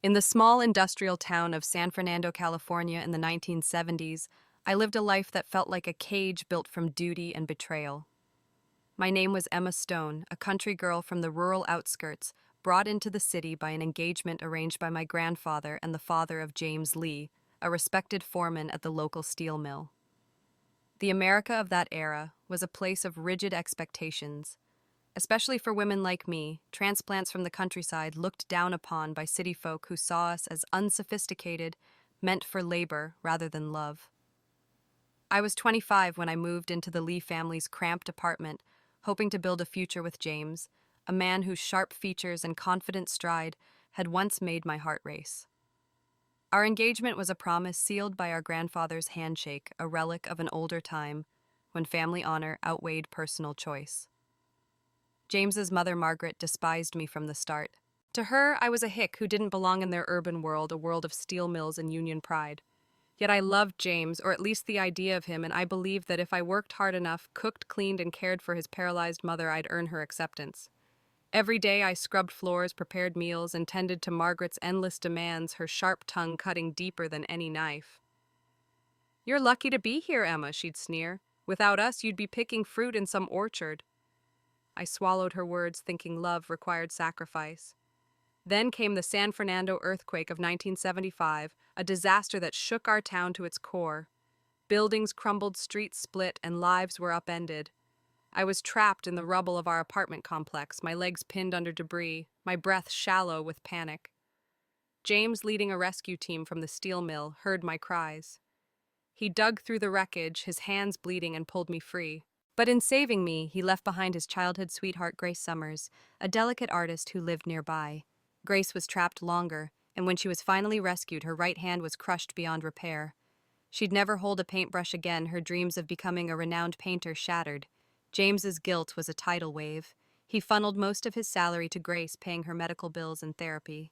In the small industrial town of San Fernando, California in the 1970s, I lived a life that felt like a cage built from duty and betrayal. My name was Emma Stone, a country girl from the rural outskirts, brought into the city by an engagement arranged by my grandfather and the father of James Lee, a respected foreman at the local steel mill. The America of that era was a place of rigid expectations. Especially for women like me, transplants from the countryside looked down upon by city folk who saw us as unsophisticated, meant for labor rather than love. I was 25 when I moved into the Lee family's cramped apartment, hoping to build a future with James, a man whose sharp features and confident stride had once made my heart race. Our engagement was a promise sealed by our grandfather's handshake, a relic of an older time, when family honor outweighed personal choice. James's mother, Margaret, despised me from the start. To her, I was a hick who didn't belong in their urban world, a world of steel mills and union pride. Yet I loved James, or at least the idea of him, and I believed that if I worked hard enough, cooked, cleaned, and cared for his paralyzed mother, I'd earn her acceptance. Every day I scrubbed floors, prepared meals, and tended to Margaret's endless demands, her sharp tongue cutting deeper than any knife. "You're lucky to be here, Emma," she'd sneer. "Without us, you'd be picking fruit in some orchard." I swallowed her words, thinking love required sacrifice. Then came the San Fernando earthquake of 1975, a disaster that shook our town to its core. Buildings crumbled, streets split, and lives were upended. I was trapped in the rubble of our apartment complex, my legs pinned under debris, my breath shallow with panic. James, leading a rescue team from the steel mill, heard my cries. He dug through the wreckage, his hands bleeding, and pulled me free. But in saving me, he left behind his childhood sweetheart, Grace Summers, a delicate artist who lived nearby. Grace was trapped longer, and when she was finally rescued, her right hand was crushed beyond repair. She'd never hold a paintbrush again, her dreams of becoming a renowned painter shattered. James's guilt was a tidal wave. He funneled most of his salary to Grace, paying her medical bills and therapy.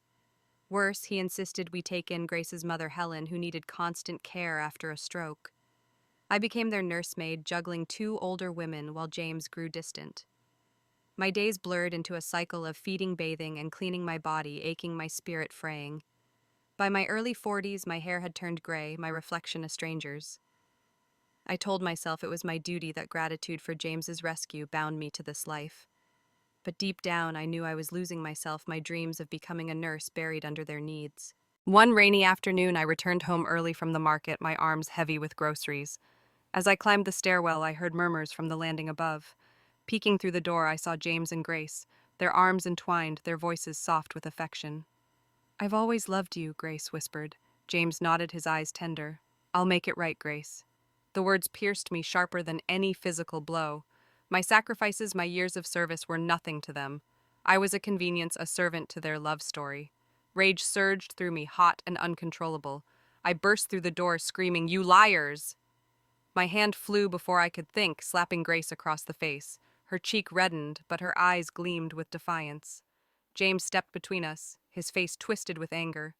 Worse, he insisted we take in Grace's mother, Helen, who needed constant care after a stroke. I became their nursemaid, juggling two older women while James grew distant. My days blurred into a cycle of feeding, bathing, and cleaning my body, aching, my spirit fraying. By my early 40s, my hair had turned gray, my reflection a stranger's. I told myself it was my duty, that gratitude for James's rescue bound me to this life. But deep down, I knew I was losing myself, my dreams of becoming a nurse buried under their needs. One rainy afternoon, I returned home early from the market, my arms heavy with groceries. As I climbed the stairwell, I heard murmurs from the landing above. Peeking through the door, I saw James and Grace, their arms entwined, their voices soft with affection. "I've always loved you," Grace whispered. James nodded, his eyes tender. "I'll make it right, Grace." The words pierced me sharper than any physical blow. My sacrifices, my years of service were nothing to them. I was a convenience, a servant to their love story. Rage surged through me, hot and uncontrollable. I burst through the door, screaming, "You liars!" My hand flew before I could think, slapping Grace across the face. Her cheek reddened, but her eyes gleamed with defiance. James stepped between us, his face twisted with anger.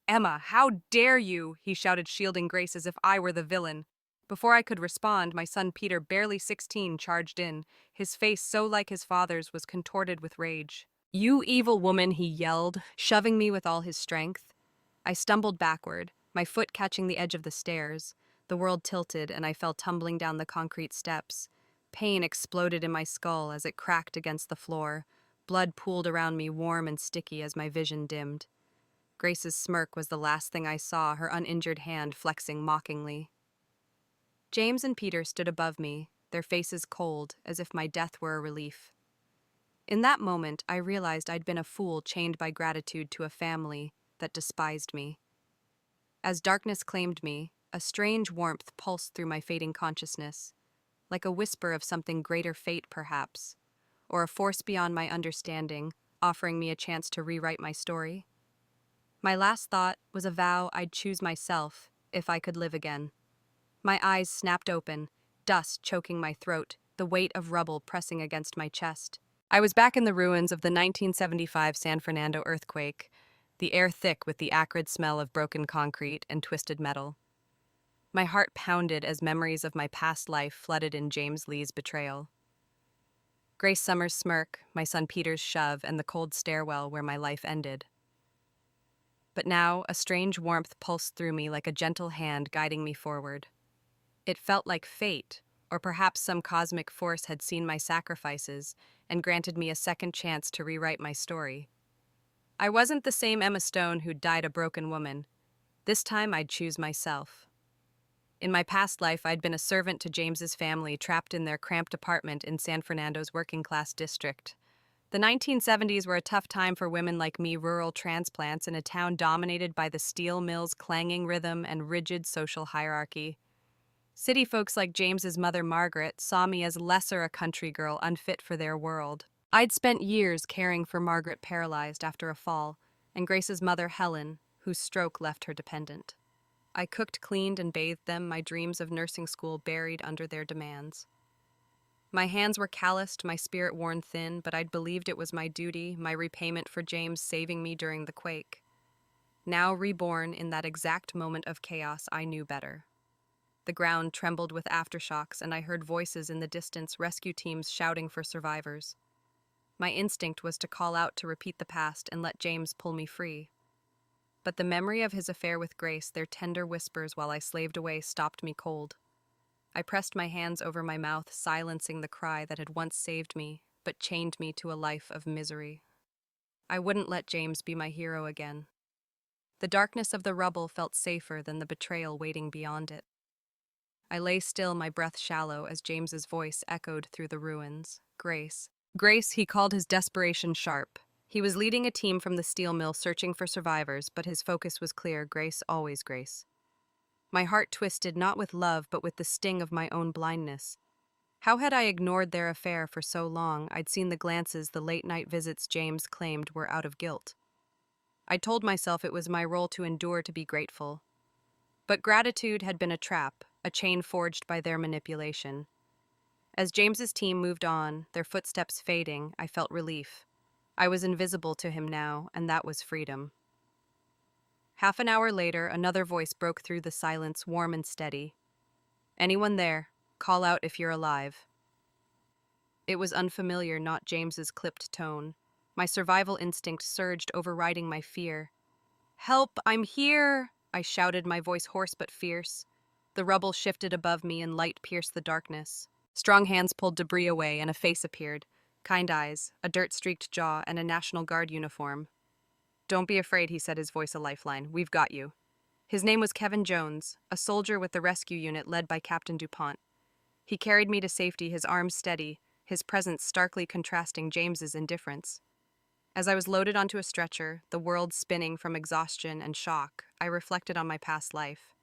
"Emma, how dare you!" he shouted, shielding Grace as if I were the villain. Before I could respond, my son Peter, barely 16, charged in. His face, so like his father's, was contorted with rage. "You evil woman," he yelled, shoving me with all his strength. I stumbled backward, my foot catching the edge of the stairs. The world tilted, and I fell tumbling down the concrete steps. Pain exploded in my skull as it cracked against the floor. Blood pooled around me, warm and sticky, as my vision dimmed. Grace's smirk was the last thing I saw, her uninjured hand flexing mockingly. James and Peter stood above me, their faces cold, as if my death were a relief. In that moment, I realized I'd been a fool chained by gratitude to a family that despised me. As darkness claimed me, a strange warmth pulsed through my fading consciousness, like a whisper of something greater, fate perhaps, or a force beyond my understanding, offering me a chance to rewrite my story. My last thought was a vow I'd choose myself if I could live again. My eyes snapped open, dust choking my throat, the weight of rubble pressing against my chest. I was back in the ruins of the 1975 San Fernando earthquake, the air thick with the acrid smell of broken concrete and twisted metal. My heart pounded as memories of my past life flooded in James Lee's betrayal. Grace Summers' smirk, my son Peter's shove, and the cold stairwell where my life ended. but now a strange warmth pulsed through me like a gentle hand guiding me forward. It felt like fate, or perhaps some cosmic force had seen my sacrifices and granted me a second chance to rewrite my story. I wasn't the same Emma Stone who'd died a broken woman. This time I'd choose myself. In my past life, I'd been a servant to James's family trapped in their cramped apartment in San Fernando's working-class district. The 1970s were a tough time for women like me, rural transplants in a town dominated by the steel mill's clanging rhythm and rigid social hierarchy. City folks like James's mother, Margaret, saw me as lesser a country girl unfit for their world. I'd spent years caring for Margaret, paralyzed after a fall, and Grace's mother, Helen, whose stroke left her dependent. I cooked, cleaned, and bathed them, my dreams of nursing school buried under their demands. My hands were calloused, my spirit worn thin, but I'd believed it was my duty, my repayment for James saving me during the quake. Now reborn in that exact moment of chaos, I knew better. The ground trembled with aftershocks, and I heard voices in the distance, rescue teams shouting for survivors. My instinct was to call out to repeat the past and let James pull me free. But the memory of his affair with Grace, their tender whispers while I slaved away, stopped me cold. I pressed my hands over my mouth, silencing the cry that had once saved me, but chained me to a life of misery. I wouldn't let James be my hero again. The darkness of the rubble felt safer than the betrayal waiting beyond it. I lay still, my breath shallow, as James's voice echoed through the ruins. Grace. Grace, he called his desperation sharp. He was leading a team from the steel mill searching for survivors, but his focus was clear: Grace, always Grace. My heart twisted, not with love, but with the sting of my own blindness. How had I ignored their affair for so long? I'd seen the glances, the late-night visits James claimed were out of guilt. I told myself it was my role to endure, to be grateful. But gratitude had been a trap, a chain forged by their manipulation. As James's team moved on, their footsteps fading, I felt relief. I was invisible to him now, and that was freedom. Half an hour later, another voice broke through the silence, warm and steady. Anyone there? Call out if you're alive. It was unfamiliar, not James's clipped tone. My survival instinct surged, overriding my fear. Help, I'm here! I shouted, my voice hoarse but fierce. The rubble shifted above me and light pierced the darkness. Strong hands pulled debris away and a face appeared. Kind eyes, a dirt-streaked jaw, and a National Guard uniform. Don't be afraid, he said, his voice a lifeline. We've got you. His name was Kevin Jones, a soldier with the rescue unit led by Captain DuPont. He carried me to safety, his arms steady, his presence starkly contrasting James's indifference. As I was loaded onto a stretcher, the world spinning from exhaustion and shock, I reflected on my past life.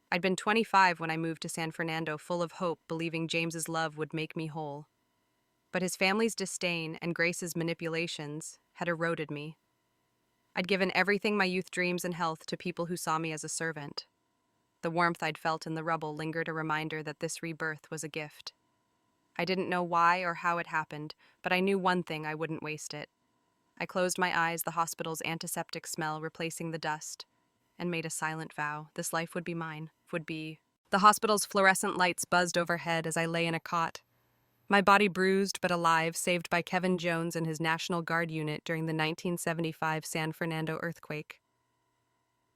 I'd been 25 when I moved to San Fernando, full of hope, believing James's love would make me whole. But his family's disdain and Grace's manipulations had eroded me. I'd given everything, my youth dreams and health, to people who saw me as a servant. The warmth I'd felt in the rubble lingered, a reminder that this rebirth was a gift. I didn't know why or how it happened, but I knew one thing: I wouldn't waste it. I closed my eyes, the hospital's antiseptic smell replacing the dust, and made a silent vow. This life would be mine, would be. The hospital's fluorescent lights buzzed overhead as I lay in a cot. My body bruised but alive, saved by Kevin Jones and his National Guard unit during the 1975 San Fernando earthquake.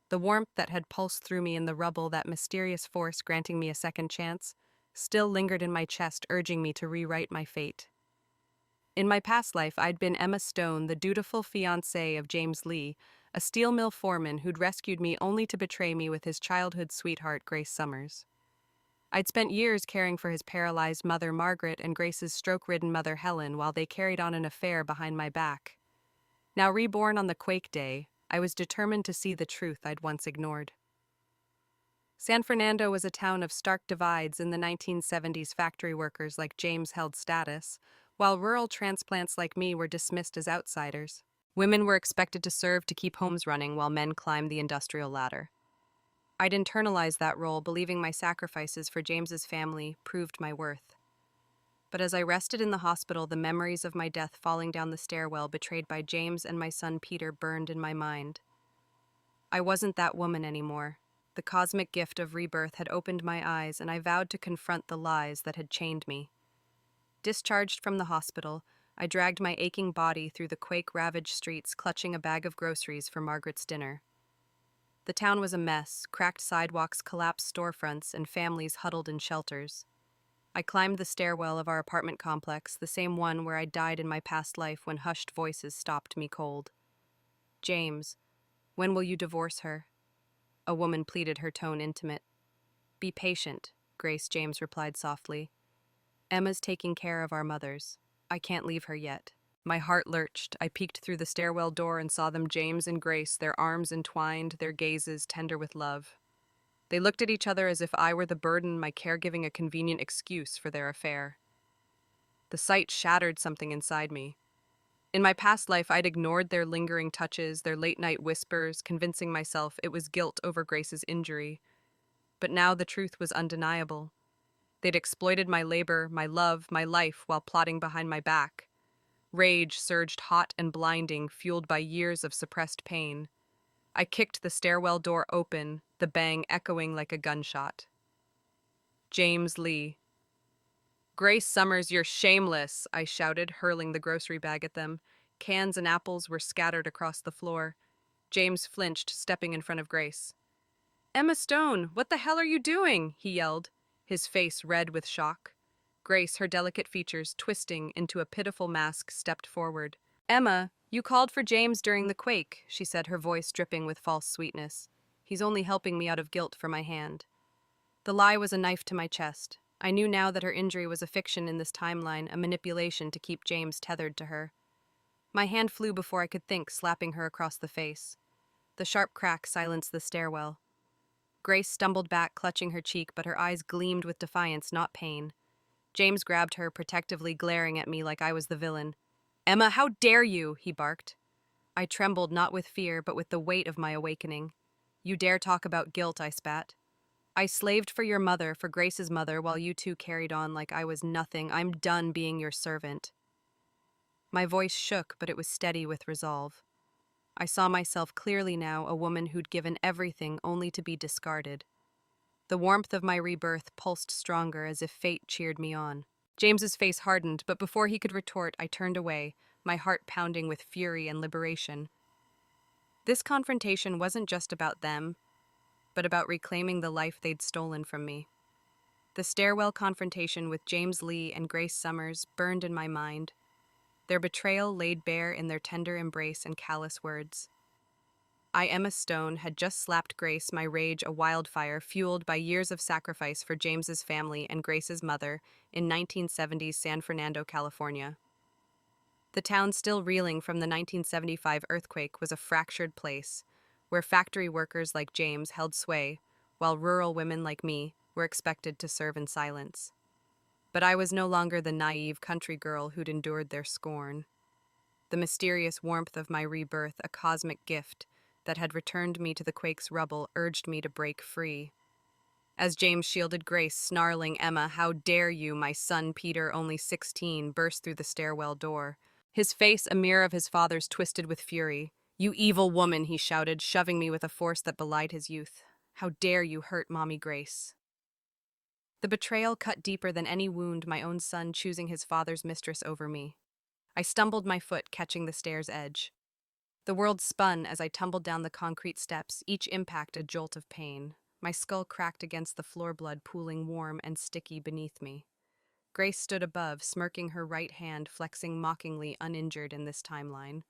The warmth that had pulsed through me in the rubble, that mysterious force granting me a second chance, still lingered in my chest, urging me to rewrite my fate. In my past life, I'd been Emma Stone, the dutiful fiancé of James Lee, a steel mill foreman who'd rescued me only to betray me with his childhood sweetheart, Grace Summers. I'd spent years caring for his paralyzed mother, Margaret, and Grace's stroke-ridden mother, Helen, while they carried on an affair behind my back. Now reborn on the quake day, I was determined to see the truth I'd once ignored. San Fernando was a town of stark divides. In the 1970s, factory workers like James held status, while rural transplants like me were dismissed as outsiders. Women were expected to serve to keep homes running while men climbed the industrial ladder. I'd internalized that role, believing my sacrifices for James's family proved my worth. But as I rested in the hospital, the memories of my death falling down the stairwell, betrayed by James and my son Peter, burned in my mind. I wasn't that woman anymore. The cosmic gift of rebirth had opened my eyes, and I vowed to confront the lies that had chained me. Discharged from the hospital, I dragged my aching body through the quake-ravaged streets, clutching a bag of groceries for Margaret's dinner. The town was a mess, cracked sidewalks, collapsed storefronts, and families huddled in shelters. I climbed the stairwell of our apartment complex, the same one where I died in my past life when hushed voices stopped me cold. James, when will you divorce her? A woman pleaded, her tone intimate. Be patient, Grace James replied softly. Emma's taking care of our mothers. I can't leave her yet. My heart lurched. I peeked through the stairwell door and saw them, James and Grace, their arms entwined, their gazes tender with love. They looked at each other as if I were the burden, my caregiving a convenient excuse for their affair. The sight shattered something inside me. In my past life, I'd ignored their lingering touches, their late-night whispers, convincing myself it was guilt over Grace's injury. But now the truth was undeniable. They'd exploited my labor, my love, my life while plotting behind my back. Rage surged hot and blinding, fueled by years of suppressed pain. I kicked the stairwell door open, the bang echoing like a gunshot. James Lee. Grace Summers, you're shameless, I shouted, hurling the grocery bag at them. Cans and apples were scattered across the floor. James flinched, stepping in front of Grace. Emma Stone, what the hell are you doing? He yelled, his face red with shock. Grace, her delicate features twisting into a pitiful mask, stepped forward. Emma, you called for James during the quake, she said, her voice dripping with false sweetness. He's only helping me out of guilt for my hand. The lie was a knife to my chest. I knew now that her injury was a fiction in this timeline, a manipulation to keep James tethered to her. My hand flew before I could think, slapping her across the face. The sharp crack silenced the stairwell. Grace stumbled back, clutching her cheek, but her eyes gleamed with defiance, not pain. James grabbed her, protectively glaring at me like I was the villain. Emma, how dare you? He barked. I trembled, not with fear, but with the weight of my awakening. You dare talk about guilt, I spat. I slaved for your mother, for Grace's mother, while you two carried on like I was nothing. I'm done being your servant. My voice shook, but it was steady with resolve. I saw myself clearly now, a woman who'd given everything only to be discarded. The warmth of my rebirth pulsed stronger, as if fate cheered me on. James's face hardened, but before he could retort, I turned away, my heart pounding with fury and liberation. This confrontation wasn't just about them, but about reclaiming the life they'd stolen from me. The stairwell confrontation with James Lee and Grace Summers burned in my mind, their betrayal laid bare in their tender embrace and callous words. I, Emma Stone, had just slapped Grace, my rage a wildfire fueled by years of sacrifice for James's family and Grace's mother in 1970s San Fernando, California. The town, still reeling from the 1975 earthquake, was a fractured place, where factory workers like James held sway, while rural women like me were expected to serve in silence. But I was no longer the naive country girl who'd endured their scorn. The mysterious warmth of my rebirth, a cosmic gift that had returned me to the quake's rubble, urged me to break free. As James shielded Grace, snarling, Emma, how dare you, my son Peter, only 16, burst through the stairwell door. His face, a mirror of his father's, twisted with fury. You evil woman, he shouted, shoving me with a force that belied his youth. How dare you hurt Mommy Grace? The betrayal cut deeper than any wound, my own son choosing his father's mistress over me. I stumbled, my foot catching the stair's edge. The world spun as I tumbled down the concrete steps, each impact a jolt of pain. My skull cracked against the floor, blood pooling warm and sticky beneath me. Grace stood above, smirking, her right hand flexing mockingly, uninjured in this timeline.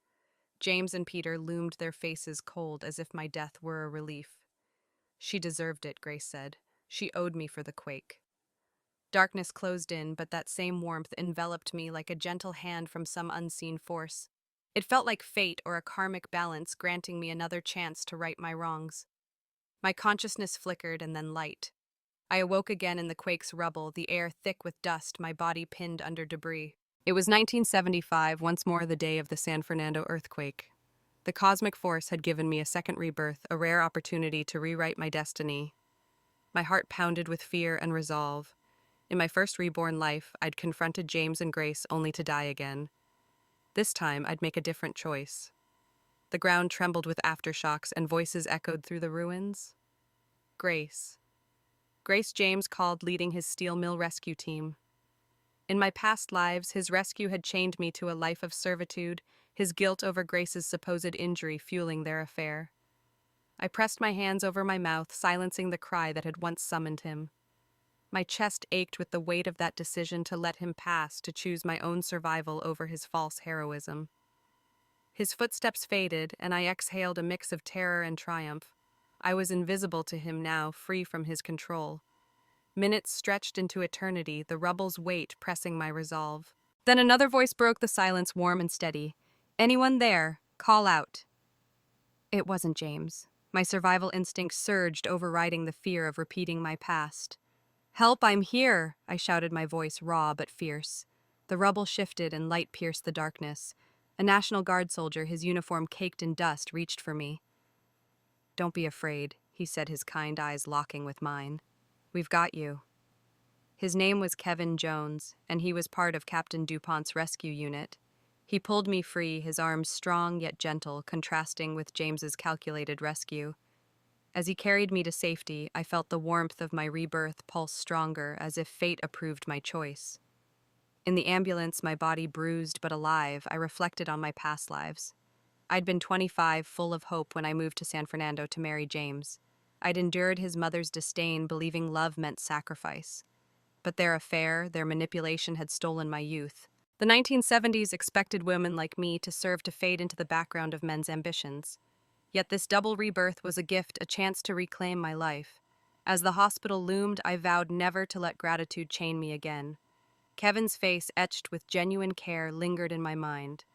James and Peter loomed, their faces cold, as if my death were a relief. She deserved it, Grace said. She owed me for the quake. Darkness closed in, but that same warmth enveloped me like a gentle hand from some unseen force. It felt like fate or a karmic balance granting me another chance to right my wrongs. My consciousness flickered and then light. I awoke again in the quake's rubble, the air thick with dust, my body pinned under debris. It was 1975, once more the day of the San Fernando earthquake. The cosmic force had given me a second rebirth, a rare opportunity to rewrite my destiny. My heart pounded with fear and resolve. In my first reborn life, I'd confronted James and Grace only to die again. This time, I'd make a different choice. The ground trembled with aftershocks and voices echoed through the ruins. Grace. Grace James called, leading his steel mill rescue team. In my past lives, his rescue had chained me to a life of servitude, his guilt over Grace's supposed injury fueling their affair. I pressed my hands over my mouth, silencing the cry that had once summoned him. My chest ached with the weight of that decision to let him pass, to choose my own survival over his false heroism. His footsteps faded, and I exhaled a mix of terror and triumph. I was invisible to him now, free from his control. Minutes stretched into eternity, the rubble's weight pressing my resolve. Then another voice broke the silence, warm and steady. "Anyone there? Call out." It wasn't James. My survival instinct surged, overriding the fear of repeating my past. "Help, I'm here!" I shouted, my voice raw but fierce. The rubble shifted and light pierced the darkness. A National Guard soldier, his uniform caked in dust, reached for me. "Don't be afraid," he said, his kind eyes locking with mine. "We've got you." His name was Kevin Jones, and he was part of Captain DuPont's rescue unit. He pulled me free, his arms strong yet gentle, contrasting with James's calculated rescue. As he carried me to safety, I felt the warmth of my rebirth pulse stronger, as if fate approved my choice. In the ambulance, my body bruised but alive, I reflected on my past lives. I'd been 25, full of hope when I moved to San Fernando to marry James. I'd endured his mother's disdain, believing love meant sacrifice. But their affair, their manipulation had stolen my youth. The 1970s expected women like me to serve to fade into the background of men's ambitions. Yet this double rebirth was a gift, a chance to reclaim my life. As the hospital loomed, I vowed never to let gratitude chain me again. Kevin's face, etched with genuine care, lingered in my mind.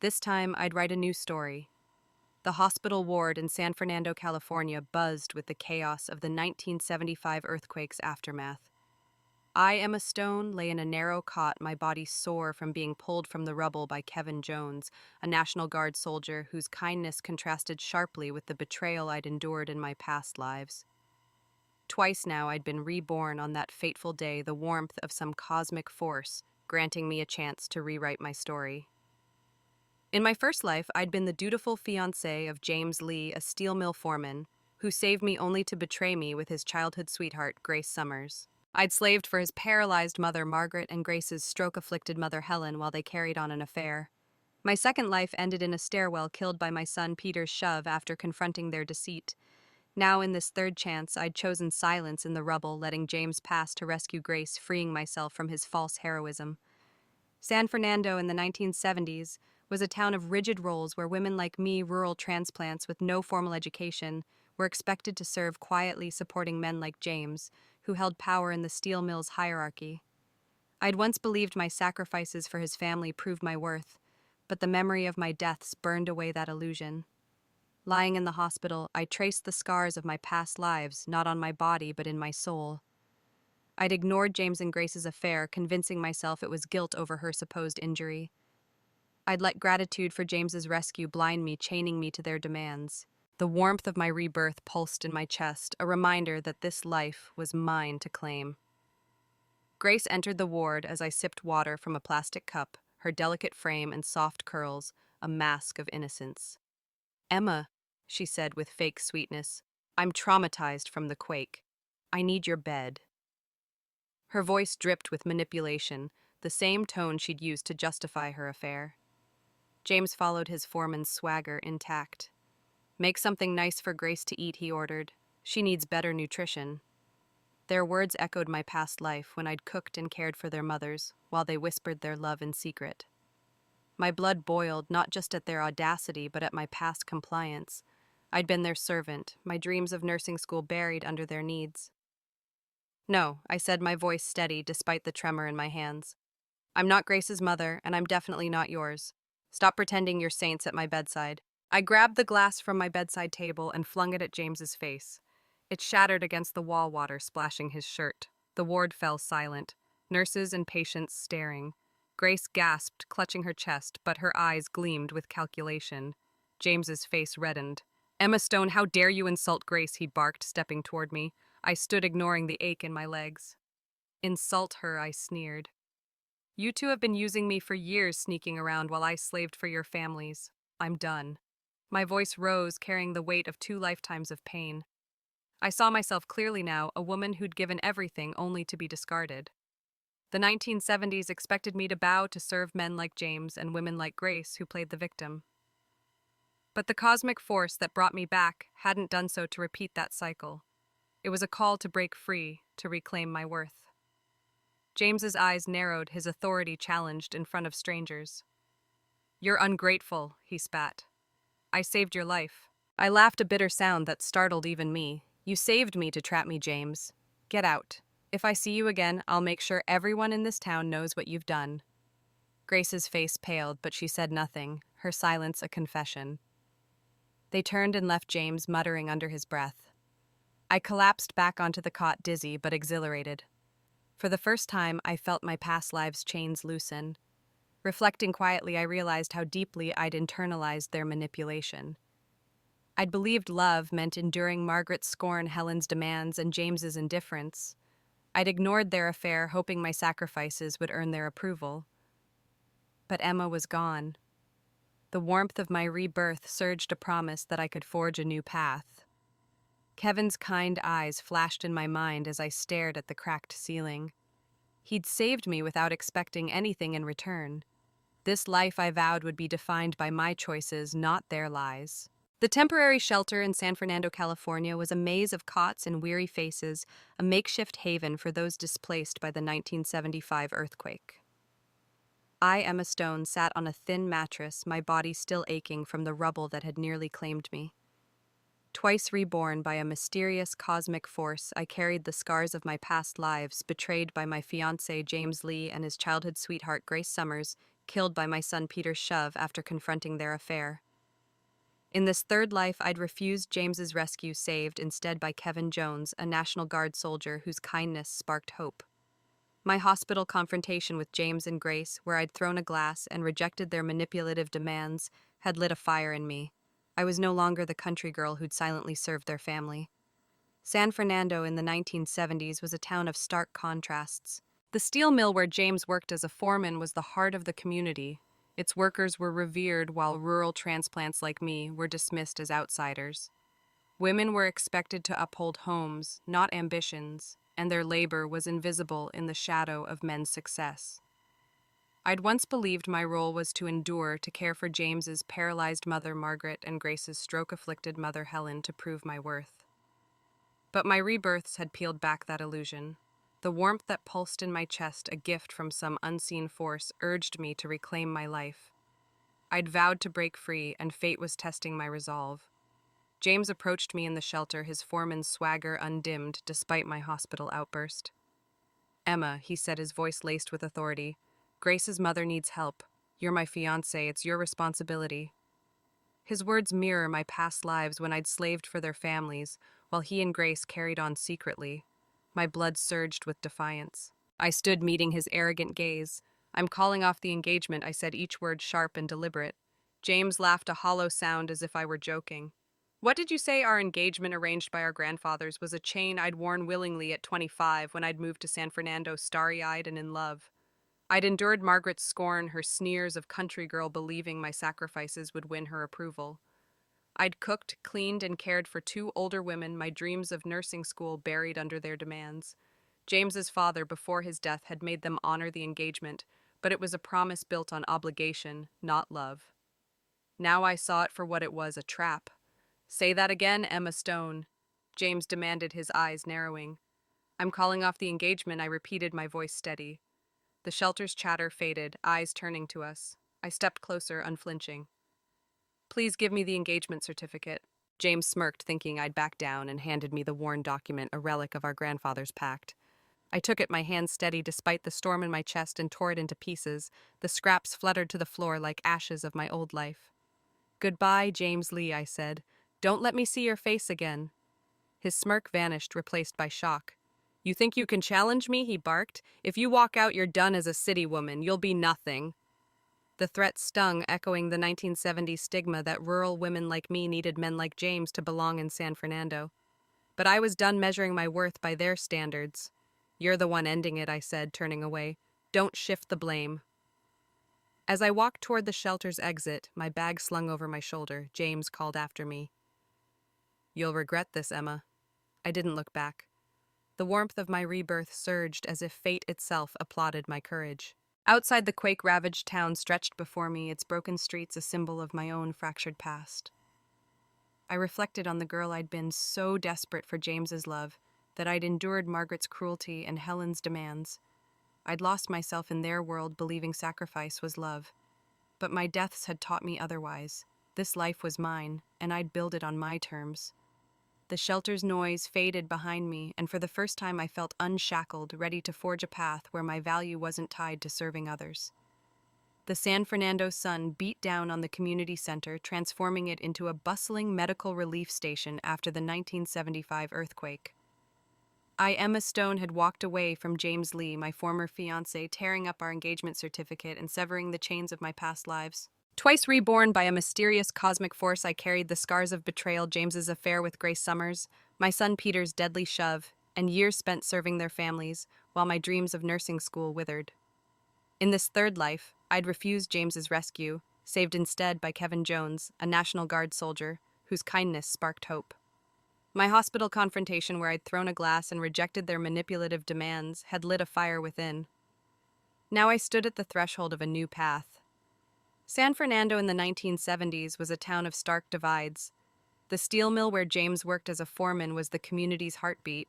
This time, I'd write a new story. The hospital ward in San Fernando, California, buzzed with the chaos of the 1975 earthquake's aftermath. I, Emma Stone, lay in a narrow cot, my body sore from being pulled from the rubble by Kevin Jones, a National Guard soldier whose kindness contrasted sharply with the betrayal I'd endured in my past lives. Twice now I'd been reborn on that fateful day, the warmth of some cosmic force, granting me a chance to rewrite my story. In my first life, I'd been the dutiful fiancé of James Lee, a steel mill foreman, who saved me only to betray me with his childhood sweetheart, Grace Summers. I'd slaved for his paralyzed mother, Margaret, and Grace's stroke-afflicted mother, Helen, while they carried on an affair. My second life ended in a stairwell, killed by my son Peter's shove after confronting their deceit. Now, in this third chance, I'd chosen silence in the rubble, letting James pass to rescue Grace, freeing myself from his false heroism. San Fernando in the 1970s was a town of rigid roles where women like me, rural transplants with no formal education, were expected to serve quietly, supporting men like James, who held power in the steel mill's hierarchy. I'd once believed my sacrifices for his family proved my worth, but the memory of my deaths burned away that illusion. Lying in the hospital, I traced the scars of my past lives, not on my body but in my soul. I'd ignored James and Grace's affair, convincing myself it was guilt over her supposed injury. I'd let gratitude for James's rescue blind me, chaining me to their demands. The warmth of my rebirth pulsed in my chest, a reminder that this life was mine to claim. Grace entered the ward as I sipped water from a plastic cup, her delicate frame and soft curls a mask of innocence. "Emma," she said with fake sweetness, "I'm traumatized from the quake. I need your bed." Her voice dripped with manipulation, the same tone she'd used to justify her affair. James followed his foreman's swagger intact. "Make something nice for Grace to eat," he ordered. "She needs better nutrition." Their words echoed my past life when I'd cooked and cared for their mothers, while they whispered their love in secret. My blood boiled, not just at their audacity, but at my past compliance. I'd been their servant, my dreams of nursing school buried under their needs. "No," I said, my voice steady despite the tremor in my hands. "I'm not Grace's mother, and I'm definitely not yours. Stop pretending you're saints at my bedside." I grabbed the glass from my bedside table and flung it at James's face. It shattered against the wall, water splashing his shirt. The ward fell silent, nurses and patients staring. Grace gasped, clutching her chest, but her eyes gleamed with calculation. James's face reddened. "Emma Stone, how dare you insult Grace?" he barked, stepping toward me. I stood, ignoring the ache in my legs. "Insult her," I sneered. "You two have been using me for years, sneaking around while I slaved for your families. I'm done." My voice rose, carrying the weight of 2 lifetimes of pain. I saw myself clearly now, a woman who'd given everything only to be discarded. The 1970s expected me to bow to serve men like James and women like Grace who played the victim. But the cosmic force that brought me back hadn't done so to repeat that cycle. It was a call to break free, to reclaim my worth. James's eyes narrowed, his authority challenged in front of strangers. "You're ungrateful," he spat. "I saved your life." I laughed, a bitter sound that startled even me. "You saved me to trap me, James. Get out. If I see you again, I'll make sure everyone in this town knows what you've done." Grace's face paled, but she said nothing, her silence a confession. They turned and left James muttering under his breath. I collapsed back onto the cot, dizzy but exhilarated. For the first time, I felt my past lives' chains loosen. Reflecting quietly, I realized how deeply I'd internalized their manipulation. I'd believed love meant enduring Margaret's scorn, Helen's demands, and James's indifference. I'd ignored their affair, hoping my sacrifices would earn their approval. But Emma was gone. The warmth of my rebirth surged a promise that I could forge a new path. Kevin's kind eyes flashed in my mind as I stared at the cracked ceiling. He'd saved me without expecting anything in return. This life, I vowed, would be defined by my choices, not their lies. The temporary shelter in San Fernando, California, was a maze of cots and weary faces, a makeshift haven for those displaced by the 1975 earthquake. I, Emma Stone, sat on a thin mattress, my body still aching from the rubble that had nearly claimed me. Twice reborn by a mysterious cosmic force, I carried the scars of my past lives, betrayed by my fiancé James Lee and his childhood sweetheart Grace Summers, killed by my son Peter's shove after confronting their affair. In this third life, I'd refused James's rescue, saved instead by Kevin Jones, a National Guard soldier whose kindness sparked hope. My hospital confrontation with James and Grace, where I'd thrown a glass and rejected their manipulative demands, had lit a fire in me. I was no longer the country girl who'd silently served their family. San Fernando in the 1970s was a town of stark contrasts. The steel mill where James worked as a foreman was the heart of the community. Its workers were revered, while rural transplants like me were dismissed as outsiders. Women were expected to uphold homes, not ambitions, and their labor was invisible in the shadow of men's success. I'd once believed my role was to endure, to care for James's paralyzed mother Margaret and Grace's stroke-afflicted mother Helen, to prove my worth. But my rebirths had peeled back that illusion. The warmth that pulsed in my chest, a gift from some unseen force, urged me to reclaim my life. I'd vowed to break free, and fate was testing my resolve. James approached me in the shelter, his foreman's swagger undimmed despite my hospital outburst. "Emma," he said, his voice laced with authority, "Grace's mother needs help. You're my fiancé, it's your responsibility." His words mirror my past lives when I'd slaved for their families, while he and Grace carried on secretly. My blood surged with defiance. I stood meeting his arrogant gaze. "I'm calling off the engagement," I said, each word sharp and deliberate. James laughed, a hollow sound as if I were joking. "What did you say?" "Our engagement, arranged by our grandfathers, was a chain I'd worn willingly at 25 when I'd moved to San Fernando, starry-eyed and in love. I'd endured Margaret's scorn, her sneers of country girl, believing my sacrifices would win her approval. I'd cooked, cleaned, and cared for two older women, my dreams of nursing school buried under their demands. James's father, before his death, had made them honor the engagement, but it was a promise built on obligation, not love. Now I saw it for what it was, a trap. "Say that again, Emma Stone," James demanded, his eyes narrowing. "I'm calling off the engagement," I repeated, my voice steady. The shelter's chatter faded, eyes turning to us. I stepped closer, unflinching. "Please give me the engagement certificate." James smirked, thinking I'd back down, and handed me the worn document, a relic of our grandfather's pact. I took it, my hand steady despite the storm in my chest, and tore it into pieces. The scraps fluttered to the floor like ashes of my old life. "Goodbye, James Lee," I said. "Don't let me see your face again." His smirk vanished, replaced by shock. "You think you can challenge me?" he barked. "If you walk out, you're done as a city woman. You'll be nothing." The threat stung, echoing the 1970s stigma that rural women like me needed men like James to belong in San Fernando. But I was done measuring my worth by their standards. "You're the one ending it," I said, turning away. "Don't shift the blame." As I walked toward the shelter's exit, my bag slung over my shoulder, James called after me. "You'll regret this, Emma." I didn't look back. The warmth of my rebirth surged as if fate itself applauded my courage. Outside, the quake-ravaged town stretched before me, its broken streets a symbol of my own fractured past. I reflected on the girl I'd been so desperate for James's love that I'd endured Margaret's cruelty and Helen's demands. I'd lost myself in their world believing sacrifice was love. But my deaths had taught me otherwise. This life was mine, and I'd build it on my terms. The shelter's noise faded behind me, and for the first time I felt unshackled, ready to forge a path where my value wasn't tied to serving others. The San Fernando sun beat down on the community center, transforming it into a bustling medical relief station after the 1975 earthquake. Emma Stone, had walked away from James Lee, my former fiancé, tearing up our engagement certificate and severing the chains of my past lives. Twice reborn by a mysterious cosmic force, I carried the scars of betrayal, James's affair with Grace Summers, my son Peter's deadly shove, and years spent serving their families, while my dreams of nursing school withered. In this third life, I'd refused James's rescue, saved instead by Kevin Jones, a National Guard soldier, whose kindness sparked hope. My hospital confrontation, where I'd thrown a glass and rejected their manipulative demands, had lit a fire within. Now I stood at the threshold of a new path. San Fernando in the 1970s was a town of stark divides. The steel mill where James worked as a foreman was the community's heartbeat.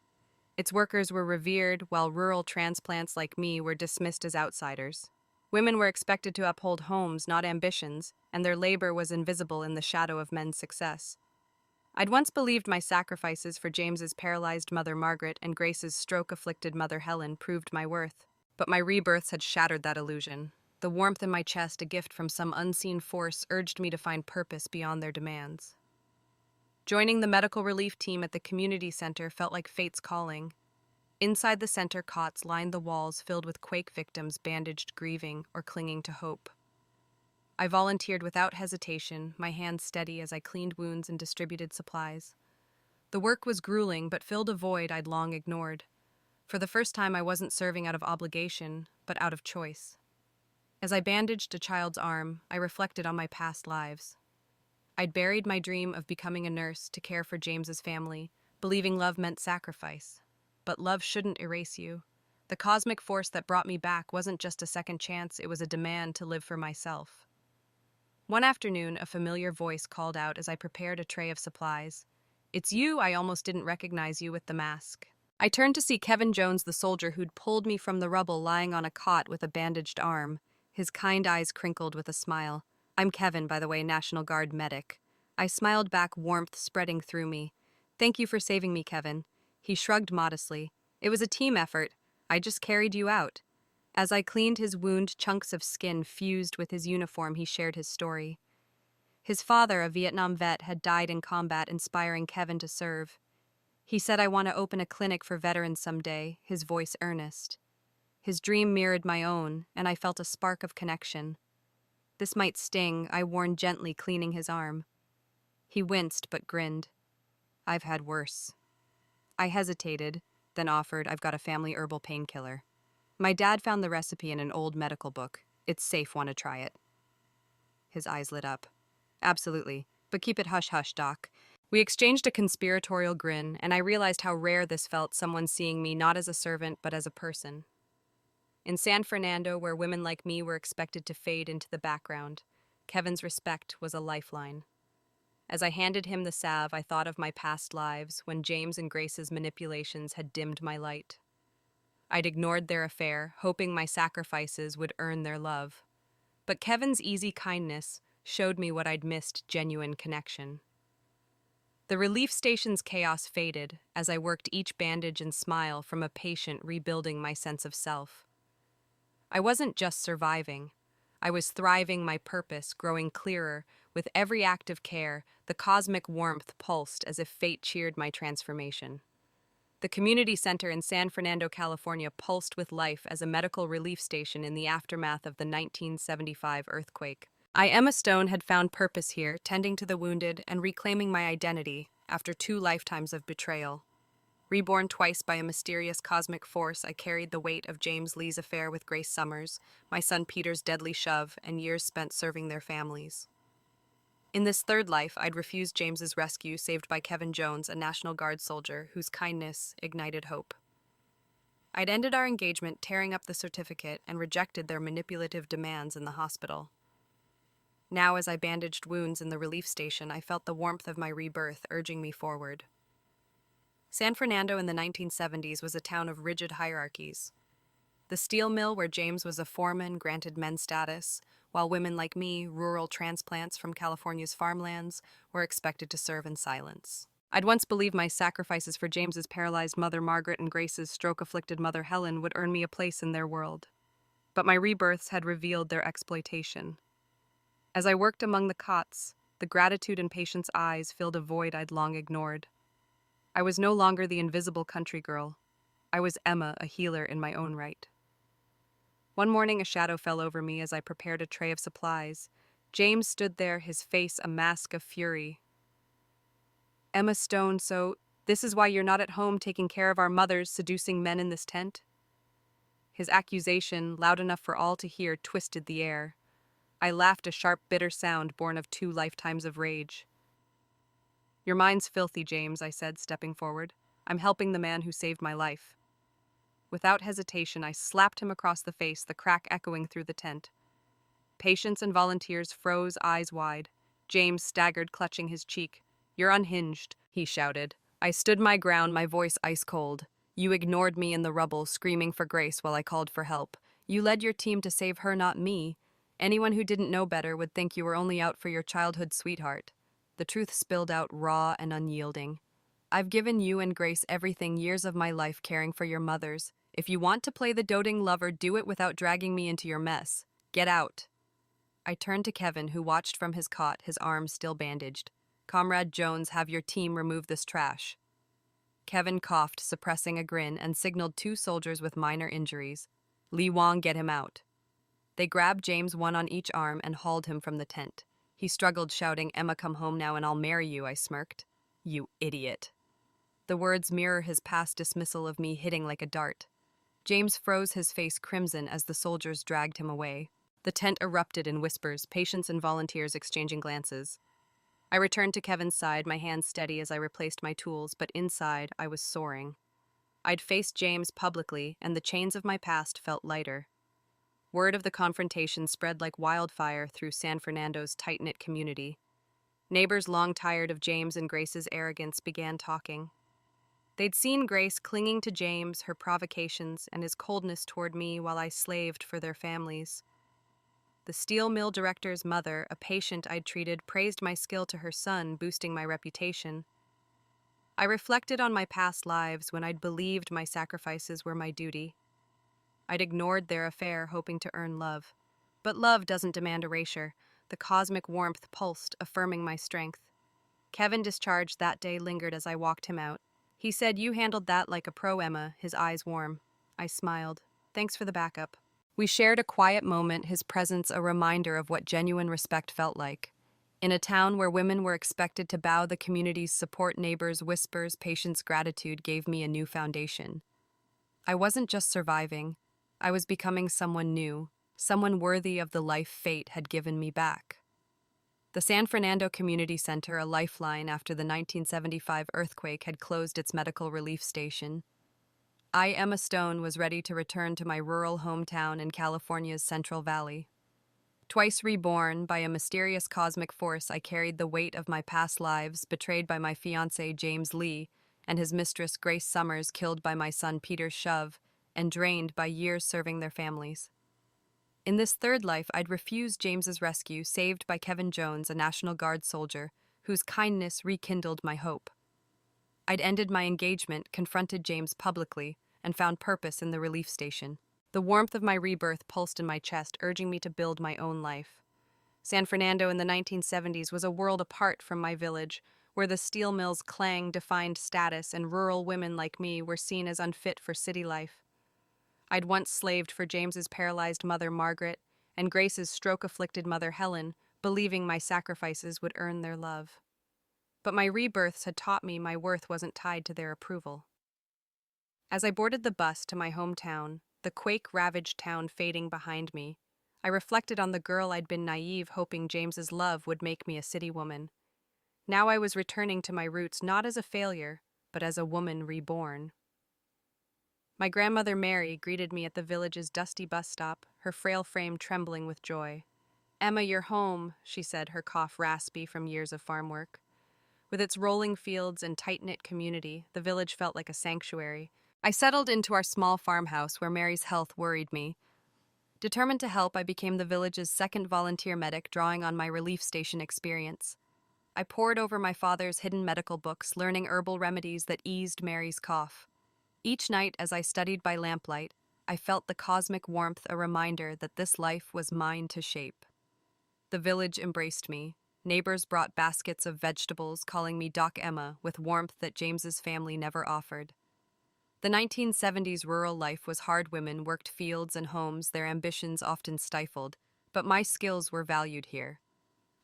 Its workers were revered, while rural transplants like me were dismissed as outsiders. Women were expected to uphold homes, not ambitions, and their labor was invisible in the shadow of men's success. I'd once believed my sacrifices for James's paralyzed mother Margaret and Grace's stroke-afflicted mother Helen proved my worth. But my rebirths had shattered that illusion. The warmth in my chest, a gift from some unseen force, urged me to find purpose beyond their demands. Joining the medical relief team at the community center felt like fate's calling. Inside the center, cots lined the walls filled with quake victims bandaged, grieving, or clinging to hope. I volunteered without hesitation, my hands steady as I cleaned wounds and distributed supplies. The work was grueling, but filled a void I'd long ignored. For the first time, I wasn't serving out of obligation, but out of choice. As I bandaged a child's arm, I reflected on my past lives. I'd buried my dream of becoming a nurse to care for James's family, believing love meant sacrifice. But love shouldn't erase you. The cosmic force that brought me back wasn't just a second chance, it was a demand to live for myself. One afternoon, a familiar voice called out as I prepared a tray of supplies. "It's you, I almost didn't recognize you with the mask." I turned to see Kevin Jones, the soldier who'd pulled me from the rubble, lying on a cot with a bandaged arm. His kind eyes crinkled with a smile. "I'm Kevin, by the way, National Guard medic." I smiled back, warmth spreading through me. "Thank you for saving me, Kevin." He shrugged modestly. "It was a team effort. I just carried you out." As I cleaned his wound, chunks of skin fused with his uniform. He shared his story. His father, a Vietnam vet, had died in combat, inspiring Kevin to serve. He said, "I want to open a clinic for veterans someday," his voice earnest. His dream mirrored my own, and I felt a spark of connection. "This might sting," I warned gently, cleaning his arm. He winced but grinned. "I've had worse." I hesitated, then offered, "I've got a family herbal painkiller. My dad found the recipe in an old medical book. It's safe, want to try it?" His eyes lit up. "Absolutely, but keep it hush-hush, Doc." We exchanged a conspiratorial grin, and I realized how rare this felt, someone seeing me not as a servant but as a person. In San Fernando, where women like me were expected to fade into the background, Kevin's respect was a lifeline. As I handed him the salve, I thought of my past lives when James and Grace's manipulations had dimmed my light. I'd ignored their affair, hoping my sacrifices would earn their love. But Kevin's easy kindness showed me what I'd missed: genuine connection. The relief station's chaos faded as I worked each bandage and smile from a patient, rebuilding my sense of self. I wasn't just surviving. I was thriving, my purpose growing clearer. With every act of care, the cosmic warmth pulsed as if fate cheered my transformation. The community center in San Fernando, California pulsed with life as a medical relief station in the aftermath of the 1975 earthquake. Emma Stone, had found purpose here, tending to the wounded and reclaiming my identity after 2 lifetimes of betrayal. Reborn twice by a mysterious cosmic force, I carried the weight of James Lee's affair with Grace Summers, my son Peter's deadly shove, and years spent serving their families. In this third life, I'd refused James's rescue, saved by Kevin Jones, a National Guard soldier whose kindness ignited hope. I'd ended our engagement, tearing up the certificate, and rejected their manipulative demands in the hospital. Now, as I bandaged wounds in the relief station, I felt the warmth of my rebirth urging me forward. San Fernando in the 1970s was a town of rigid hierarchies. The steel mill where James was a foreman granted men status, while women like me, rural transplants from California's farmlands, were expected to serve in silence. I'd once believed my sacrifices for James's paralyzed mother Margaret and Grace's stroke-afflicted mother Helen would earn me a place in their world. But my rebirths had revealed their exploitation. As I worked among the cots, the gratitude in patients' eyes filled a void I'd long ignored. I was no longer the invisible country girl. I was Emma, a healer in my own right. One morning, a shadow fell over me as I prepared a tray of supplies. James stood there, his face a mask of fury. Emma Stone, so this is why you're not at home taking care of our mothers, seducing men in this tent? His accusation, loud enough for all to hear, twisted the air. I laughed, a sharp, bitter sound born of 2 lifetimes of rage. Your mind's filthy, James, I said, stepping forward. I'm helping the man who saved my life. Without hesitation, I slapped him across the face, the crack echoing through the tent. Patients and volunteers froze, eyes wide. James staggered, clutching his cheek. You're unhinged, he shouted. I stood my ground, my voice ice cold. You ignored me in the rubble, screaming for Grace while I called for help. You led your team to save her, not me. Anyone who didn't know better would think you were only out for your childhood sweetheart. The truth spilled out raw and unyielding. I've given you and Grace everything, years of my life caring for your mothers. If you want to play the doting lover, do it without dragging me into your mess. Get out. I turned to Kevin, who watched from his cot, his arms still bandaged. Comrade Jones, have your team remove this trash. Kevin coughed, suppressing a grin, and signaled 2 soldiers with minor injuries. Lee Wong, get him out. They grabbed James, one on each arm, and hauled him from the tent. He struggled, shouting, Emma, come home now and I'll marry you, I smirked. You idiot. The words mirror his past dismissal of me, hitting like a dart. James froze, his face crimson, as the soldiers dragged him away. The tent erupted in whispers, patients and volunteers exchanging glances. I returned to Kevin's side, my hands steady as I replaced my tools, but inside I was soaring. I'd faced James publicly, and the chains of my past felt lighter. Word of the confrontation spread like wildfire through San Fernando's tight-knit community. Neighbors, long tired of James and Grace's arrogance, began talking. They'd seen Grace clinging to James, her provocations, and his coldness toward me while I slaved for their families. The steel mill director's mother, a patient I'd treated, praised my skill to her son, boosting my reputation. I reflected on my past lives when I'd believed my sacrifices were my duty. I'd ignored their affair, hoping to earn love. But love doesn't demand erasure. The cosmic warmth pulsed, affirming my strength. Kevin, discharged that day, lingered as I walked him out. He said, you handled that like a pro, Emma, his eyes warm. I smiled. Thanks for the backup. We shared a quiet moment, his presence a reminder of what genuine respect felt like. In a town where women were expected to bow, the community's support, neighbors' whispers, patients' gratitude gave me a new foundation. I wasn't just surviving. I was becoming someone new, someone worthy of the life fate had given me back. The San Fernando Community Center, a lifeline after the 1975 earthquake, had closed its medical relief station. I, Emma Stone, was ready to return to my rural hometown in California's Central Valley. Twice reborn by a mysterious cosmic force, I carried the weight of my past lives, betrayed by my fiancé James Lee and his mistress Grace Summers, killed by my son Peter Shove, and drained by years serving their families. In this third life, I'd refused James's rescue, saved by Kevin Jones, a National Guard soldier, whose kindness rekindled my hope. I'd ended my engagement, confronted James publicly, and found purpose in the relief station. The warmth of my rebirth pulsed in my chest, urging me to build my own life. San Fernando in the 1970s was a world apart from my village, where the steel mill's clang defined status and rural women like me were seen as unfit for city life. I'd once slaved for James's paralyzed mother Margaret and Grace's stroke-afflicted mother Helen, believing my sacrifices would earn their love. But my rebirths had taught me my worth wasn't tied to their approval. As I boarded the bus to my hometown, the quake-ravaged town fading behind me, I reflected on the girl I'd been naive, hoping James's love would make me a city woman. Now I was returning to my roots not as a failure, but as a woman reborn. My grandmother Mary greeted me at the village's dusty bus stop, her frail frame trembling with joy. Emma, you're home, she said, her cough raspy from years of farm work. With its rolling fields and tight-knit community, the village felt like a sanctuary. I settled into our small farmhouse where Mary's health worried me. Determined to help, I became the village's second volunteer medic, drawing on my relief station experience. I pored over my father's hidden medical books, learning herbal remedies that eased Mary's cough. Each night, as I studied by lamplight, I felt the cosmic warmth, a reminder that this life was mine to shape. The village embraced me. Neighbors brought baskets of vegetables, calling me Doc Emma, with warmth that James's family never offered. The 1970s rural life was hard. Women worked fields and homes, their ambitions often stifled, but my skills were valued here.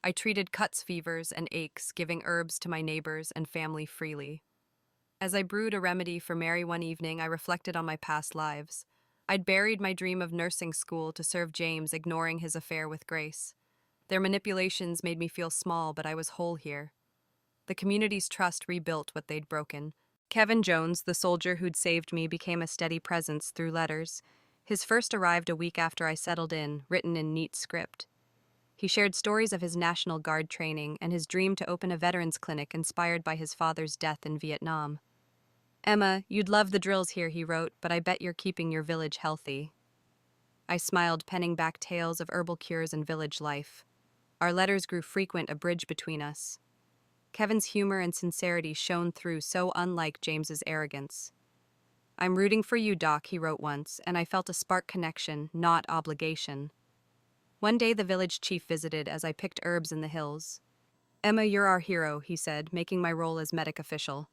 I treated cuts, fevers, and aches, giving herbs to my neighbors and family freely. As I brewed a remedy for Mary one evening, I reflected on my past lives. I'd buried my dream of nursing school to serve James, ignoring his affair with Grace. Their manipulations made me feel small, but I was whole here. The community's trust rebuilt what they'd broken. Kevin Jones, the soldier who'd saved me, became a steady presence through letters. His first arrived a week after I settled in, written in neat script. He shared stories of his National Guard training and his dream to open a veterans clinic inspired by his father's death in Vietnam. Emma, you'd love the drills here, he wrote, but I bet you're keeping your village healthy. I smiled, penning back tales of herbal cures and village life. Our letters grew frequent, a bridge between us. Kevin's humor and sincerity shone through, so unlike James's arrogance. I'm rooting for you, Doc, he wrote once, and I felt a spark connection, not obligation. One day the village chief visited as I picked herbs in the hills. Emma, you're our hero, he said, making my role as medic official.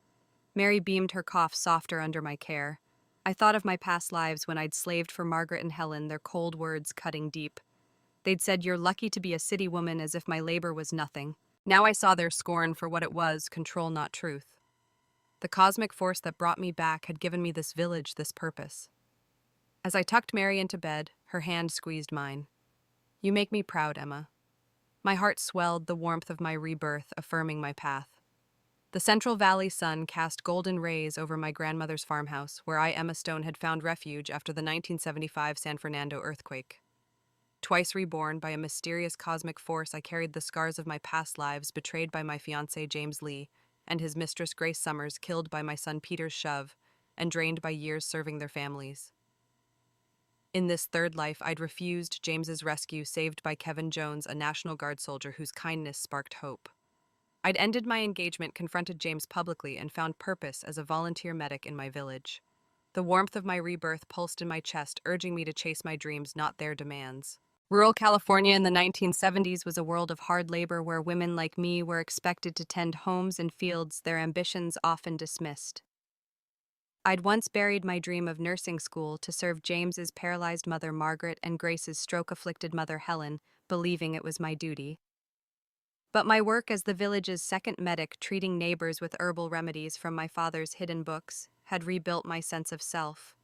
Mary beamed, her cough softer under my care. I thought of my past lives when I'd slaved for Margaret and Helen, their cold words cutting deep. They'd said, "You're lucky to be a city woman," as if my labor was nothing. Now I saw their scorn for what it was, control, not truth. The cosmic force that brought me back had given me this village, this purpose. As I tucked Mary into bed, her hand squeezed mine. You make me proud, Emma. My heart swelled, the warmth of my rebirth affirming my path. The Central Valley sun cast golden rays over my grandmother's farmhouse, where I, Emma Stone, had found refuge after the 1975 San Fernando earthquake. Twice reborn by a mysterious cosmic force, I carried the scars of my past lives, betrayed by my fiancé James Lee and his mistress Grace Summers, killed by my son Peter's shove, and drained by years serving their families. In this third life, I'd refused James's rescue, saved by Kevin Jones, a National Guard soldier whose kindness sparked hope. I'd ended my engagement, confronted James publicly, and found purpose as a volunteer medic in my village. The warmth of my rebirth pulsed in my chest, urging me to chase my dreams, not their demands. Rural California in the 1970s was a world of hard labor where women like me were expected to tend homes and fields, their ambitions often dismissed. I'd once buried my dream of nursing school to serve James's paralyzed mother Margaret and Grace's stroke-afflicted mother Helen, believing it was my duty. But my work as the village's second medic, treating neighbors with herbal remedies from my father's hidden books, had rebuilt my sense of self.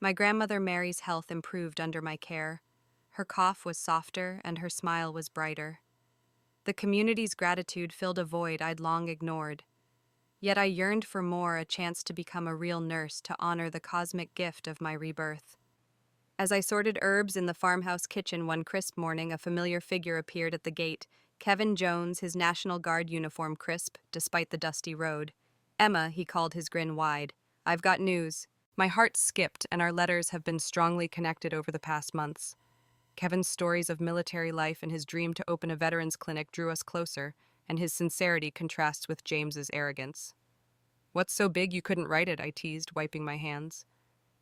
My grandmother Mary's health improved under my care. Her cough was softer and her smile was brighter. The community's gratitude filled a void I'd long ignored. Yet I yearned for more, a chance to become a real nurse, to honor the cosmic gift of my rebirth. As I sorted herbs in the farmhouse kitchen one crisp morning, a familiar figure appeared at the gate. Kevin Jones, his National Guard uniform crisp, despite the dusty road. Emma, he called, his grin wide. I've got news. My heart skipped, and our letters have been strongly connected over the past months. Kevin's stories of military life and his dream to open a veterans clinic drew us closer, and his sincerity contrasts with James's arrogance. What's so big you couldn't write it? I teased, wiping my hands.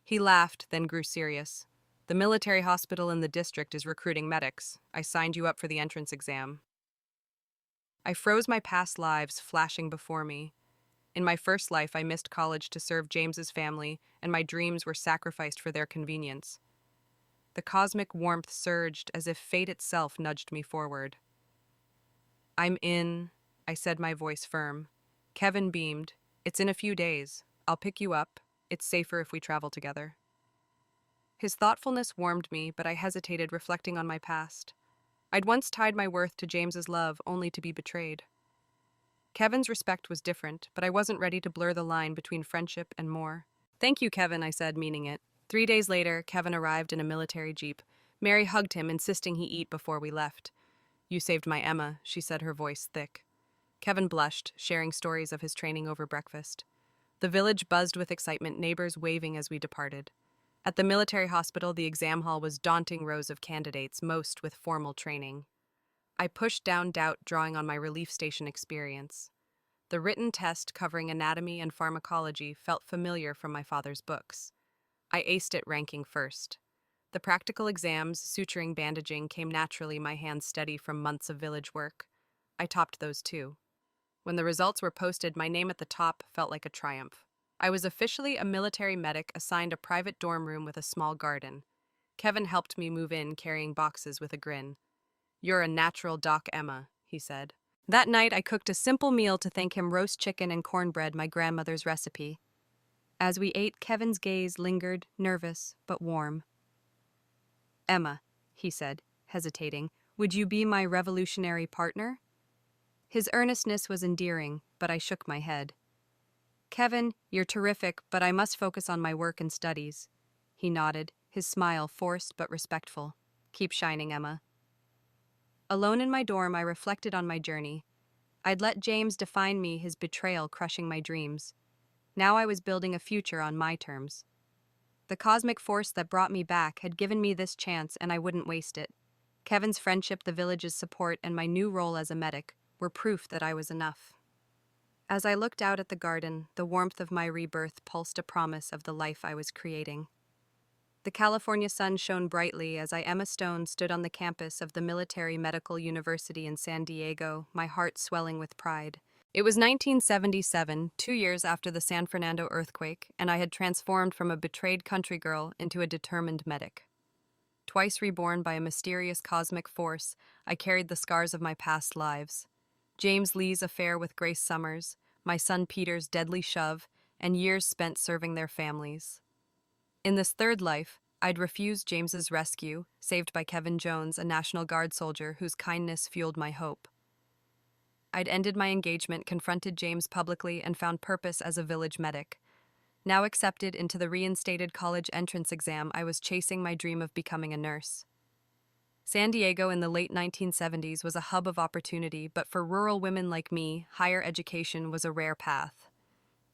He laughed, then grew serious. The military hospital in the district is recruiting medics. I signed you up for the entrance exam. I froze, my past lives flashing before me. In my first life, I missed college to serve James's family, and my dreams were sacrificed for their convenience. The cosmic warmth surged as if fate itself nudged me forward. I'm in, I said, my voice firm. Kevin beamed. It's in a few days. I'll pick you up. It's safer if we travel together. His thoughtfulness warmed me, but I hesitated, reflecting on my past. I'd once tied my worth to James's love, only to be betrayed. Kevin's respect was different, but I wasn't ready to blur the line between friendship and more. Thank you, Kevin, I said, meaning it. 3 days later, Kevin arrived in a military jeep. Mary hugged him, insisting he eat before we left. "You saved my Emma," she said, her voice thick. Kevin blushed, sharing stories of his training over breakfast. The village buzzed with excitement, neighbors waving as we departed. At the military hospital, the exam hall was daunting rows of candidates, most with formal training. I pushed down doubt, drawing on my relief station experience. The written test covering anatomy and pharmacology felt familiar from my father's books. I aced it, ranking first. The practical exams, suturing, bandaging, came naturally, my hands steady from months of village work. I topped those too. When the results were posted, my name at the top felt like a triumph. I was officially a military medic assigned a private dorm room with a small garden. Kevin helped me move in, carrying boxes with a grin. "You're a natural, Doc Emma," he said. That night, I cooked a simple meal to thank him: roast chicken and cornbread, my grandmother's recipe. As we ate, Kevin's gaze lingered, nervous but warm. "Emma," he said, hesitating, "would you be my revolutionary partner?" His earnestness was endearing, but I shook my head. "Kevin, you're terrific, but I must focus on my work and studies." He nodded, his smile forced but respectful. "Keep shining, Emma." Alone in my dorm, I reflected on my journey. I'd let James define me, his betrayal crushing my dreams. Now I was building a future on my terms. The cosmic force that brought me back had given me this chance, and I wouldn't waste it. Kevin's friendship, the village's support, and my new role as a medic were proof that I was enough. As I looked out at the garden, the warmth of my rebirth pulsed a promise of the life I was creating. The California sun shone brightly as I, Emma Stone, stood on the campus of the Military Medical University in San Diego, my heart swelling with pride. It was 1977, 2 years after the San Fernando earthquake, and I had transformed from a betrayed country girl into a determined medic. Twice reborn by a mysterious cosmic force, I carried the scars of my past lives. James Lee's affair with Grace Summers, my son Peter's deadly shove, and years spent serving their families. In this third life, I'd refused James's rescue, saved by Kevin Jones, a National Guard soldier whose kindness fueled my hope. I'd ended my engagement, confronted James publicly, and found purpose as a village medic. Now accepted into the reinstated college entrance exam, I was chasing my dream of becoming a nurse. San Diego in the late 1970s was a hub of opportunity, but for rural women like me, higher education was a rare path.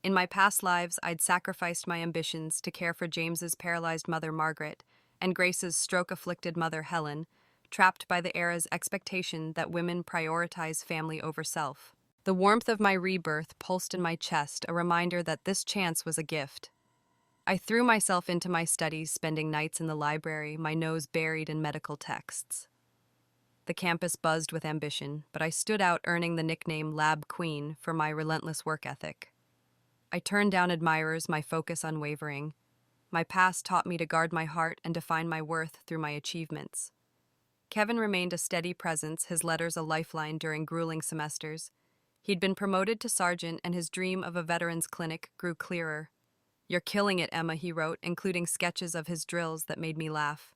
In my past lives, I'd sacrificed my ambitions to care for James's paralyzed mother, Margaret, and Grace's stroke-afflicted mother, Helen, trapped by the era's expectation that women prioritize family over self. The warmth of my rebirth pulsed in my chest, a reminder that this chance was a gift. I threw myself into my studies, spending nights in the library, my nose buried in medical texts. The campus buzzed with ambition, but I stood out, earning the nickname Lab Queen for my relentless work ethic. I turned down admirers, my focus unwavering. My past taught me to guard my heart and define my worth through my achievements. Kevin remained a steady presence, his letters a lifeline during grueling semesters. He'd been promoted to sergeant, and his dream of a veterans clinic grew clearer. "You're killing it, Emma," he wrote, including sketches of his drills that made me laugh.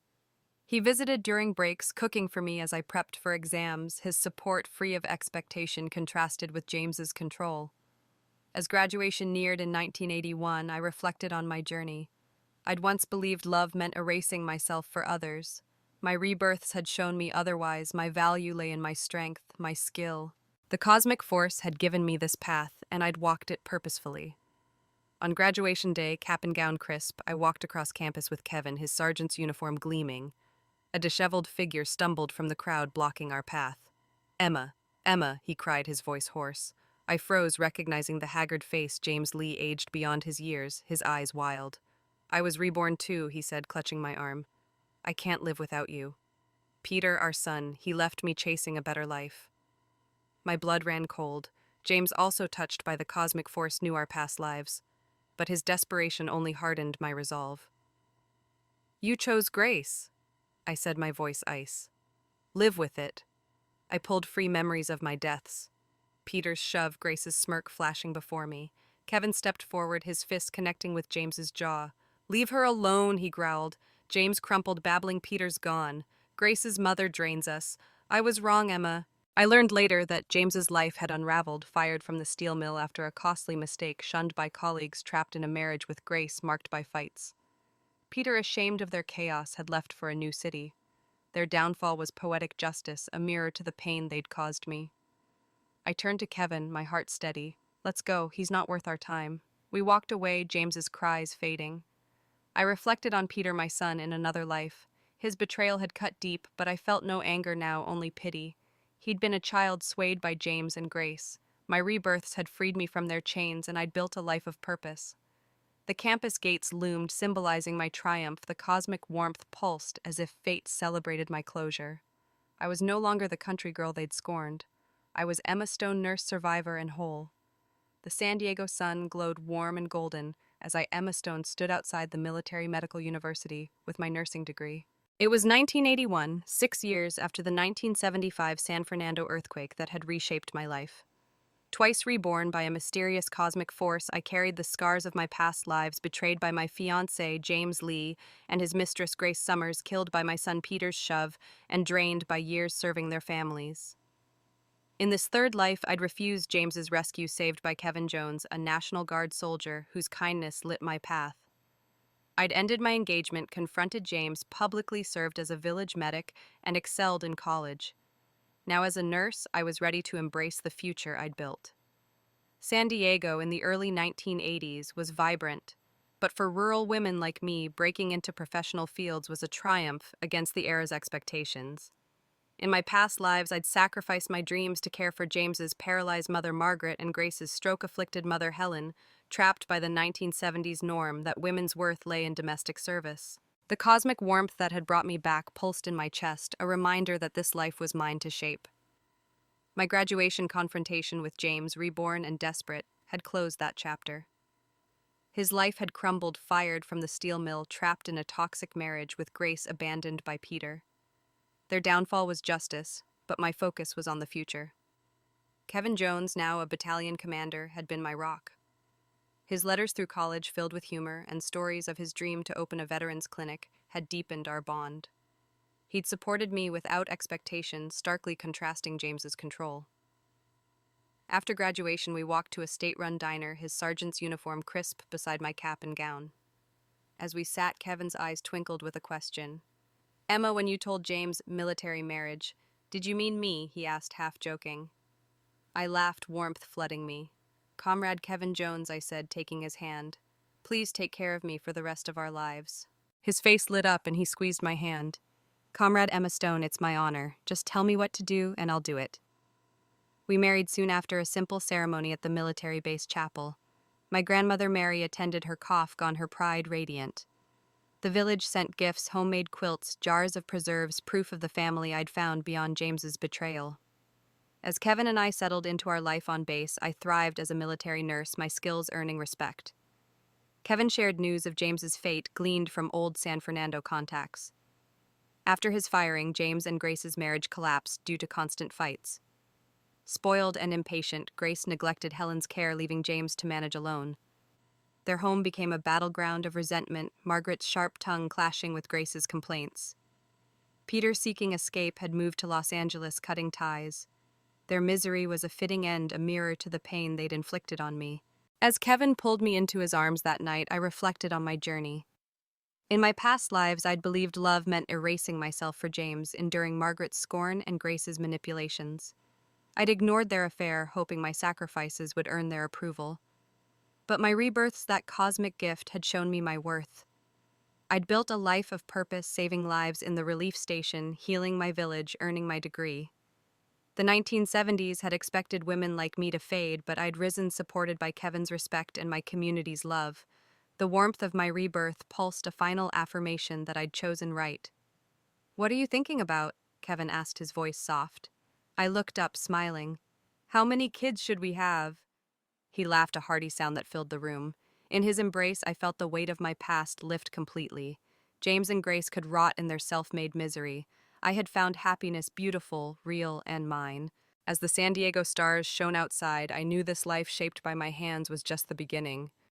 He visited during breaks, cooking for me as I prepped for exams, his support free of expectation contrasted with James's control. As graduation neared in 1981, I reflected on my journey. I'd once believed love meant erasing myself for others. My rebirths had shown me otherwise. My value lay in my strength, my skill. The cosmic force had given me this path, and I'd walked it purposefully. On graduation day, cap and gown crisp, I walked across campus with Kevin, his sergeant's uniform gleaming. A disheveled figure stumbled from the crowd, blocking our path. "Emma, Emma," he cried, his voice hoarse. I froze, recognizing the haggard face James Lee, aged beyond his years, his eyes wild. "I was reborn too," he said, clutching my arm. "I can't live without you. Peter, our son, he left me chasing a better life." My blood ran cold. James, also touched by the cosmic force, knew our past lives, but his desperation only hardened my resolve. "You chose Grace," I said, my voice ice. "Live with it." I pulled free memories of my deaths. Peter's shove, Grace's smirk flashing before me. Kevin stepped forward, his fist connecting with James's jaw. "Leave her alone," he growled. James crumpled, babbling, "Peter's gone. Grace's mother drains us. I was wrong, Emma." I learned later that James's life had unraveled, fired from the steel mill after a costly mistake, shunned by colleagues, trapped in a marriage with Grace marked by fights. Peter, ashamed of their chaos, had left for a new city. Their downfall was poetic justice, a mirror to the pain they'd caused me. I turned to Kevin, my heart steady. Let's go, he's not worth our time. We walked away, James's cries fading. I reflected on Peter, my son, in another life. His betrayal had cut deep, but I felt no anger now, only pity. He'd been a child swayed by James and Grace. My rebirths had freed me from their chains, and I'd built a life of purpose. The campus gates loomed, symbolizing my triumph. The cosmic warmth pulsed as if fate celebrated my closure. I was no longer the country girl they'd scorned. I was Emma Stone, nurse, survivor, and whole. The San Diego sun glowed warm and golden as I, Emma Stone, stood outside the Military Medical University with my nursing degree. It was 1981, 6 years after the 1975 San Fernando earthquake that had reshaped my life. Twice reborn by a mysterious cosmic force, I carried the scars of my past lives, betrayed by my fiancé, James Lee, and his mistress, Grace Summers, killed by my son Peter's shove, and drained by years serving their families. In this third life, I'd refused James's rescue, saved by Kevin Jones, a National Guard soldier whose kindness lit my path. I'd ended my engagement, confronted James, publicly served as a village medic, and excelled in college. Now as a nurse, I was ready to embrace the future I'd built. San Diego in the early 1980s was vibrant, but for rural women like me, breaking into professional fields was a triumph against the era's expectations. In my past lives, I'd sacrificed my dreams to care for James's paralyzed mother Margaret and Grace's stroke-afflicted mother Helen, trapped by the 1970s norm that women's worth lay in domestic service. The cosmic warmth that had brought me back pulsed in my chest, a reminder that this life was mine to shape. My graduation confrontation with James, reborn and desperate, had closed that chapter. His life had crumbled, fired from the steel mill, trapped in a toxic marriage with Grace abandoned by Peter. Their downfall was justice, but my focus was on the future. Kevin Jones, now a battalion commander, had been my rock. His letters through college, filled with humor and stories of his dream to open a veterans clinic, had deepened our bond. He'd supported me without expectation, starkly contrasting James's control. After graduation, we walked to a state-run diner, his sergeant's uniform crisp beside my cap and gown. As we sat, Kevin's eyes twinkled with a question. "Emma, when you told James military marriage, did you mean me?" he asked, half joking. I laughed, warmth flooding me. "Comrade Kevin Jones," I said, taking his hand. "Please take care of me for the rest of our lives." His face lit up and he squeezed my hand. "Comrade Emma Stone, it's my honor. Just tell me what to do and I'll do it." We married soon after, a simple ceremony at the military base chapel. My grandmother Mary attended, her cough gone, her pride radiant. The village sent gifts, homemade quilts, jars of preserves, proof of the family I'd found beyond James's betrayal. As Kevin and I settled into our life on base, I thrived as a military nurse, my skills earning respect. Kevin shared news of James's fate, gleaned from old San Fernando contacts. After his firing, James and Grace's marriage collapsed due to constant fights. Spoiled and impatient, Grace neglected Helen's care, leaving James to manage alone. Their home became a battleground of resentment, Margaret's sharp tongue clashing with Grace's complaints. Peter, seeking escape, had moved to Los Angeles, cutting ties. Their misery was a fitting end, a mirror to the pain they'd inflicted on me. As Kevin pulled me into his arms that night, I reflected on my journey. In my past lives, I'd believed love meant erasing myself for James, enduring Margaret's scorn and Grace's manipulations. I'd ignored their affair, hoping my sacrifices would earn their approval. But my rebirths, that cosmic gift, had shown me my worth. I'd built a life of purpose, saving lives in the relief station, healing my village, earning my degree. The 1970s had expected women like me to fade, but I'd risen, supported by Kevin's respect and my community's love. The warmth of my rebirth pulsed a final affirmation that I'd chosen right. "What are you thinking about?" Kevin asked, his voice soft. I looked up, smiling. "How many kids should we have?" He laughed, a hearty sound that filled the room. In his embrace, I felt the weight of my past lift completely. James and Grace could rot in their self-made misery. I had found happiness, beautiful, real, and mine. As the San Diego stars shone outside, I knew this life shaped by my hands was just the beginning.